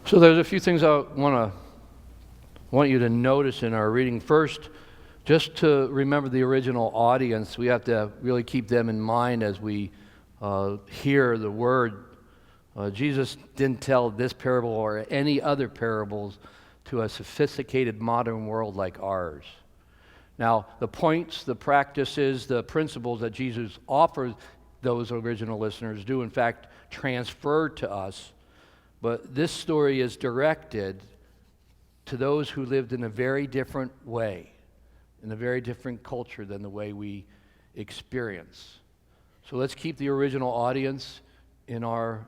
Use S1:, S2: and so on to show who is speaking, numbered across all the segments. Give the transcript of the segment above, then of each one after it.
S1: So there's a few things I want you to notice in our reading. First, just to remember the original audience, we have to really keep them in mind as we hear the word. Jesus didn't tell this parable or any other parables to a sophisticated modern world like ours. Now, the points, the practices, the principles that Jesus offers those original listeners do, in fact, transfer to us. But this story is directed to those who lived in a very different way, in a very different culture than the way we experience. So let's keep the original audience in our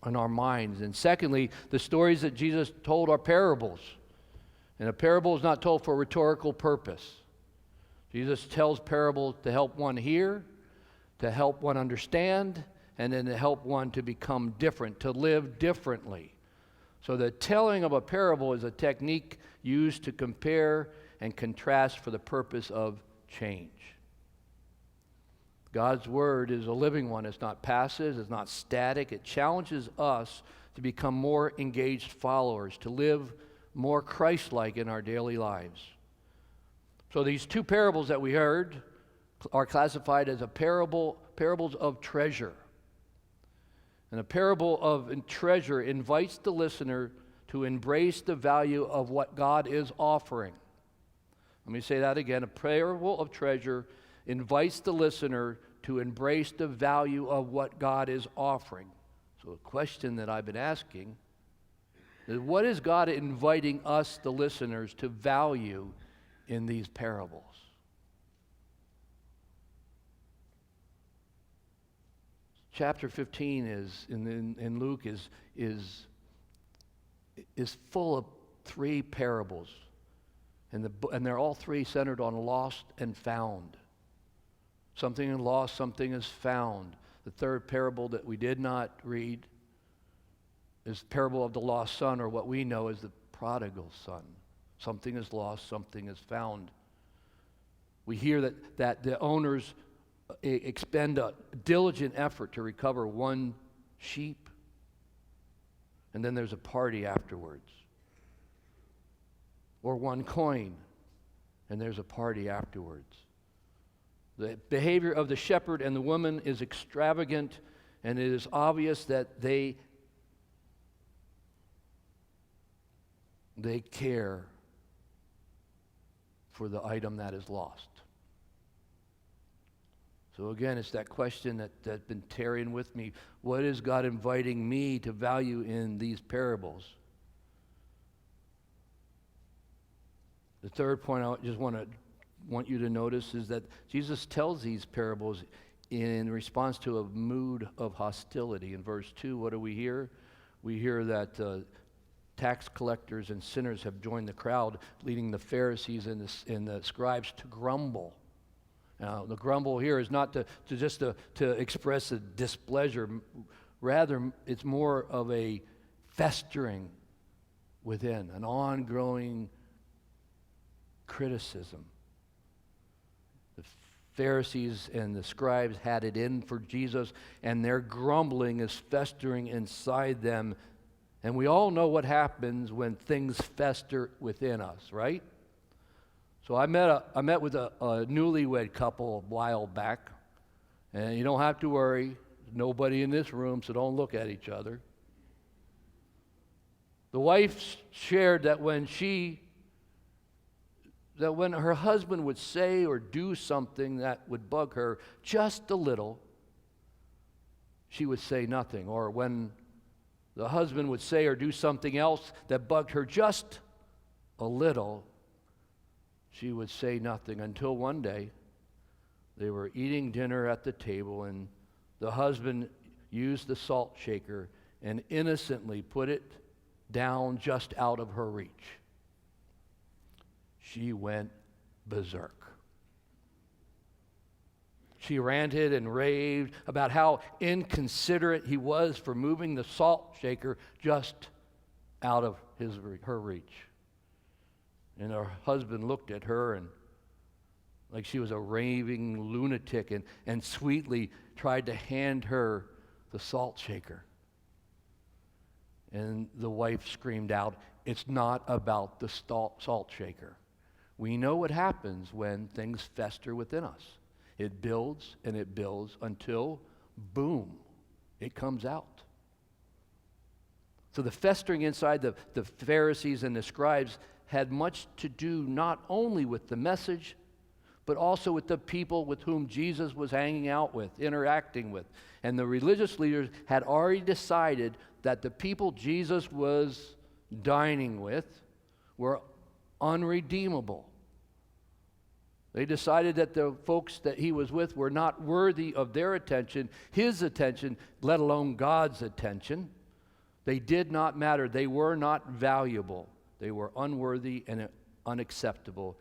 S1: minds. And secondly, the stories that Jesus told are parables. And a parable is not told for a rhetorical purpose. Jesus tells parables to help one hear, to help one understand, and then to help one to become different, to live differently. So the telling of a parable is a technique used to compare and contrast for the purpose of change. God's word is a living one. It's not passive, it's not static. It challenges us to become more engaged followers, to live more Christ-like in our daily lives. So these two parables that we heard are classified as parables of treasure. And a parable of treasure invites the listener to embrace the value of what God is offering. Let me say that again. A parable of treasure invites the listener to embrace the value of what God is offering. So the question that I've been asking is, what is God inviting us, the listeners, to value in these parables? Chapter 15 in Luke is full of three parables, and they're all three centered on lost and found. Something is lost, something is found. The third parable that we did not read is the parable of the lost son, or what we know as the prodigal son. Something is lost, something is found. We hear that the owners expend a diligent effort to recover one sheep, and then there's a party afterwards. Or one coin, and there's a party afterwards. The behavior of the shepherd and the woman is extravagant, and it is obvious that they care for the item that is lost. So again, it's that question that's been tarrying with me. What is God inviting me to value in these parables? The third point I just want you to notice is that Jesus tells these parables in response to a mood of hostility. In verse 2, what do we hear? We hear that tax collectors and sinners have joined the crowd, leading the Pharisees and the scribes to grumble. Now, the grumble here is not to express a displeasure. Rather, it's more of a festering within, an ongoing criticism. The Pharisees and the scribes had it in for Jesus, and their grumbling is festering inside them. And we all know what happens when things fester within us, right? So I met with a newlywed couple a while back, and you don't have to worry. There's nobody in this room, so don't look at each other. The wife shared that when her husband would say or do something that would bug her just a little, she would say nothing. Or when the husband would say or do something else that bugged her just a little, she would say nothing, until one day they were eating dinner at the table, and the husband used the salt shaker and innocently put it down just out of her reach. She went berserk. She ranted and raved about how inconsiderate he was for moving the salt shaker just out of her reach. And her husband looked at her and like she was a raving lunatic, and sweetly tried to hand her the salt shaker. And the wife screamed out, "It's not about the salt shaker." We know what happens when things fester within us. It builds and it builds until, boom, it comes out. So the festering inside the Pharisees and the scribes had much to do not only with the message, but also with the people with whom Jesus was hanging out with, interacting with. And the religious leaders had already decided that the people Jesus was dining with were unredeemable. They decided that the folks that he was with were not worthy of their attention, his attention, let alone God's attention. They did not matter. They were not valuable. They were unworthy and unacceptable.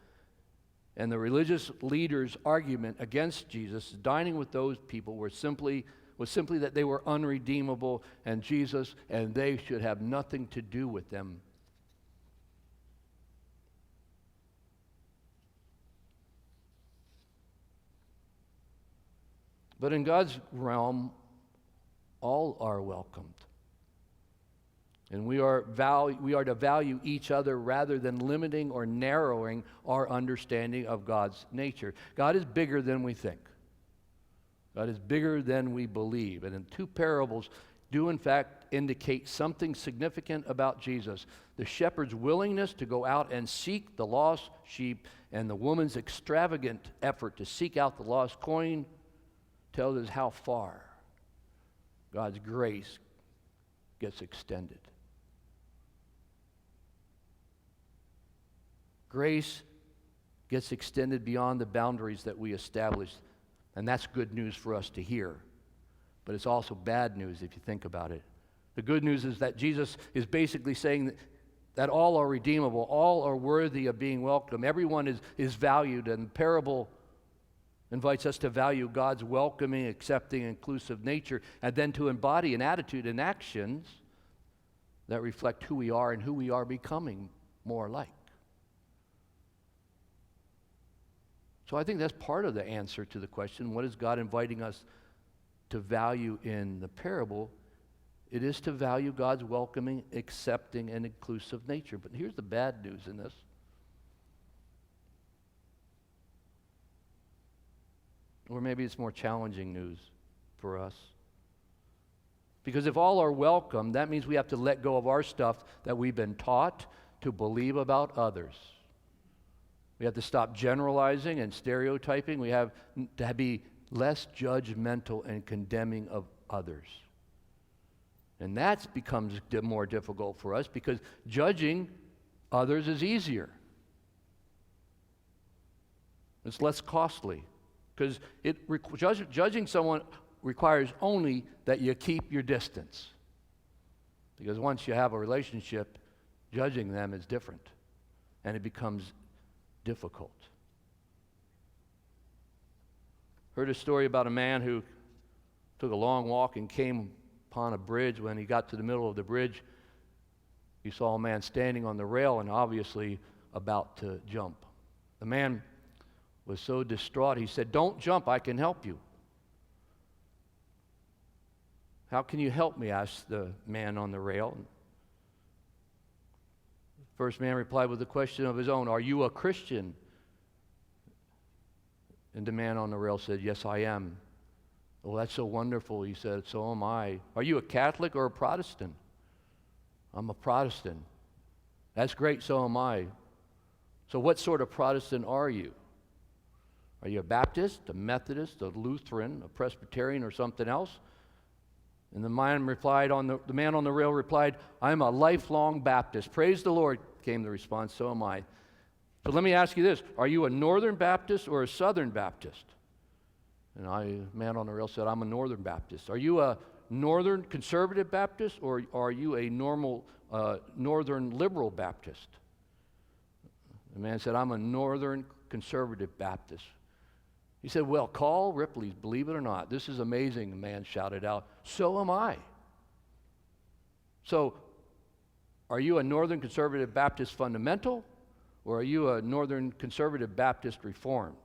S1: And the religious leaders' argument against Jesus dining with those people was simply that they were unredeemable, and Jesus and they should have nothing to do with them. But in God's realm, all are welcomed. And we are to value each other rather than limiting or narrowing our understanding of God's nature. God is bigger than we think. God is bigger than we believe. And in two parables do in fact indicate something significant about Jesus. The shepherd's willingness to go out and seek the lost sheep and the woman's extravagant effort to seek out the lost coin tells us how far God's grace gets extended. Grace gets extended beyond the boundaries that we established, and that's good news for us to hear. But it's also bad news if you think about it. The good news is that Jesus is basically saying that all are redeemable, all are worthy of being welcomed. Everyone is valued, and the parable invites us to value God's welcoming, accepting, inclusive nature, and then to embody an attitude and actions that reflect who we are and who we are becoming more like. So I think that's part of the answer to the question, what is God inviting us to value in the parable? It is to value God's welcoming, accepting, and inclusive nature. But here's the bad news in this. Or maybe it's more challenging news for us. Because if all are welcome, that means we have to let go of our stuff that we've been taught to believe about others. We have to stop generalizing and stereotyping. We have to be less judgmental and condemning of others. And that becomes more difficult for us because judging others is easier. It's less costly because judging someone requires only that you keep your distance. Because once you have a relationship, judging them is different, and it becomes difficult. Heard a story about a man who took a long walk and came upon a bridge. When he got to the middle of the bridge, he saw a man standing on the rail and obviously about to jump. The man was so distraught, he said, "Don't jump, I can help you." "How can you help me?" asked the man on the rail. The first man replied with a question of his own, "Are you a Christian?" And the man on the rail said, "Yes, I am." "Well, that's so wonderful," he said. "So am I." "Are you a Catholic or a Protestant?" "I'm a Protestant." "That's great, so am I." "So what sort of Protestant are you? Are you a Baptist, a Methodist, a Lutheran, a Presbyterian, or something else?" And the man on the rail replied, "I'm a lifelong Baptist." "Praise the Lord," came the response, "so am I." "So let me ask you this, are you a Northern Baptist or a Southern Baptist?" And the man on the rail said, "I'm a Northern Baptist." "Are you a Northern Conservative Baptist or are you a normal Northern Liberal Baptist?" The man said, "I'm a Northern Conservative Baptist." He said, "Well, call Ripley's, believe it or not. This is amazing," the man shouted out. "So am I." "So, are you a Northern Conservative Baptist fundamental, or are you a Northern Conservative Baptist reformed?"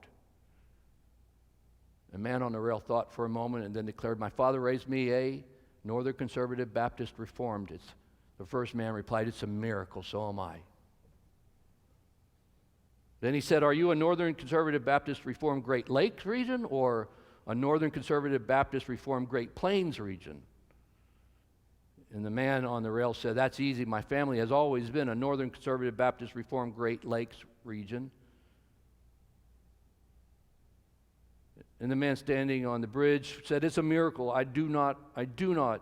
S1: The man on the rail thought for a moment and then declared, "My father raised me a Northern Conservative Baptist reformed." The first man replied, "It's a miracle, so am I." Then he said, "Are you a Northern Conservative Baptist Reformed Great Lakes region or a Northern Conservative Baptist Reformed Great Plains region?" And the man on the rail said, "That's easy. My family has always been a Northern Conservative Baptist Reformed Great Lakes region." And the man standing on the bridge said, "It's a miracle. I do not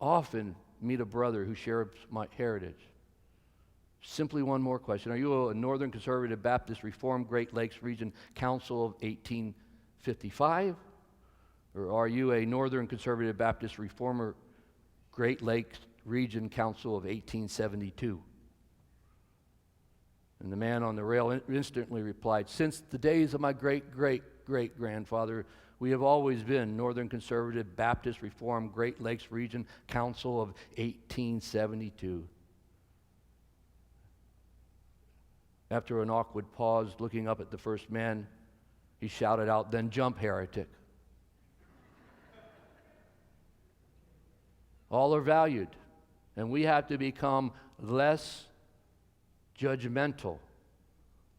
S1: often meet a brother who shares my heritage." Simply one more question. Are you a Northern Conservative Baptist Reformed Great Lakes Region Council of 1855? Or are you a Northern Conservative Baptist Reformer Great Lakes Region Council of 1872? And the man on the rail instantly replied, "Since the days of my great-great-great-grandfather, we have always been Northern Conservative Baptist Reformed Great Lakes Region Council of 1872. After an awkward pause, looking up at the first man, he shouted out, "Then jump, heretic." All are valued, and we have to become less judgmental.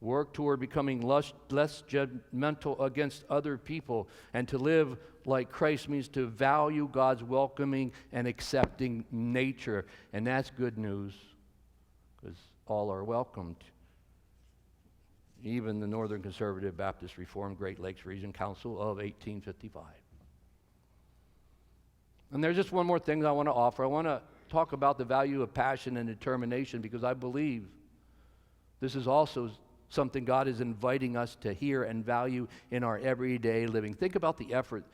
S1: Work toward becoming less judgmental against other people, and to live like Christ means to value God's welcoming and accepting nature. And that's good news, because all are welcomed. Even the Northern Conservative Baptist Reformed Great Lakes Region Council of 1855. And there's just one more thing I want to offer. I want to talk about the value of passion and determination, because I believe this is also something God is inviting us to hear and value in our everyday living. Think about the effort,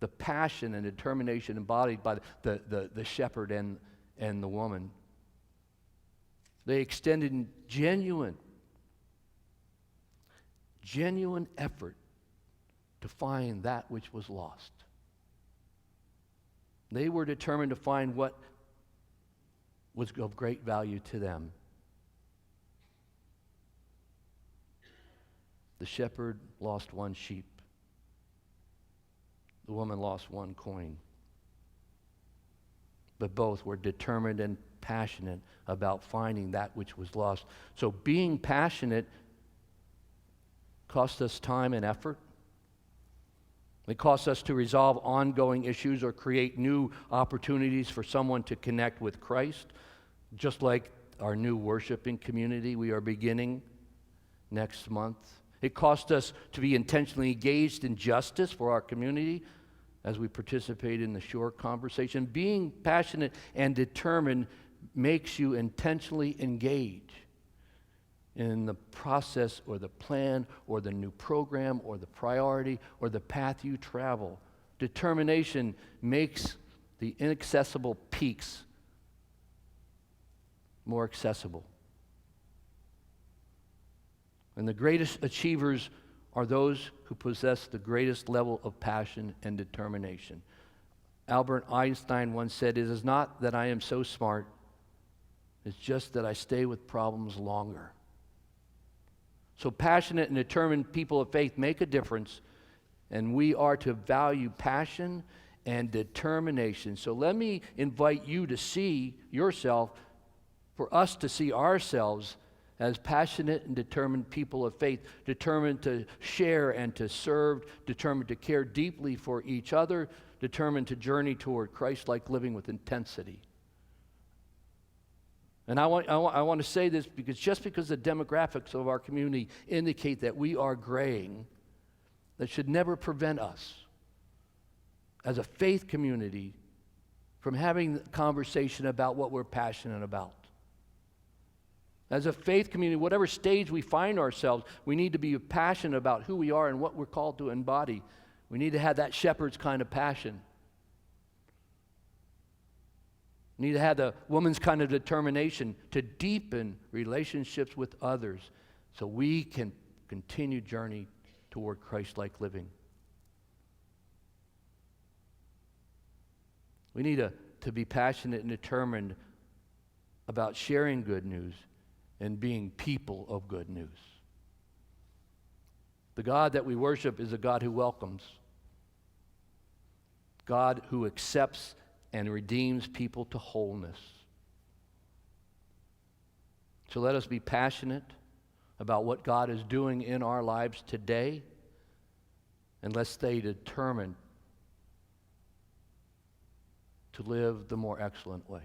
S1: the passion and determination embodied by the shepherd and the woman. They extended genuine effort to find that which was lost. They were determined to find what was of great value to them. The shepherd lost one sheep. The woman lost one coin. But both were determined and passionate about finding that which was lost. So being passionate costs us time and effort. It costs us to resolve ongoing issues or create new opportunities for someone to connect with Christ, just like our new worshiping community we are beginning next month. It costs us to be intentionally engaged in justice for our community as we participate in the shore conversation. Being passionate and determined makes you intentionally engage in the process or the plan or the new program or the priority or the path you travel. Determination makes the inaccessible peaks more accessible. And the greatest achievers are those who possess the greatest level of passion and determination. Albert Einstein once said, "It is not that I am so smart, it's just that I stay with problems longer." So passionate and determined people of faith make a difference, and we are to value passion and determination. So let me invite you to see yourself, for us to see ourselves as passionate and determined people of faith, determined to share and to serve, determined to care deeply for each other, determined to journey toward Christ-like living with intensity. And I want to say this because just because the demographics of our community indicate that we are graying, that should never prevent us as a faith community from having a conversation about what we're passionate about. As a faith community, whatever stage we find ourselves, we need to be passionate about who we are and what we're called to embody. We need to have that shepherd's kind of passion. We need to have the woman's kind of determination to deepen relationships with others so we can continue journey toward Christ-like living. We need to be passionate and determined about sharing good news and being people of good news. The God that we worship is a God who welcomes, God who accepts and redeems people to wholeness. So let us be passionate about what God is doing in our lives today, and let's stay determined to live the more excellent way.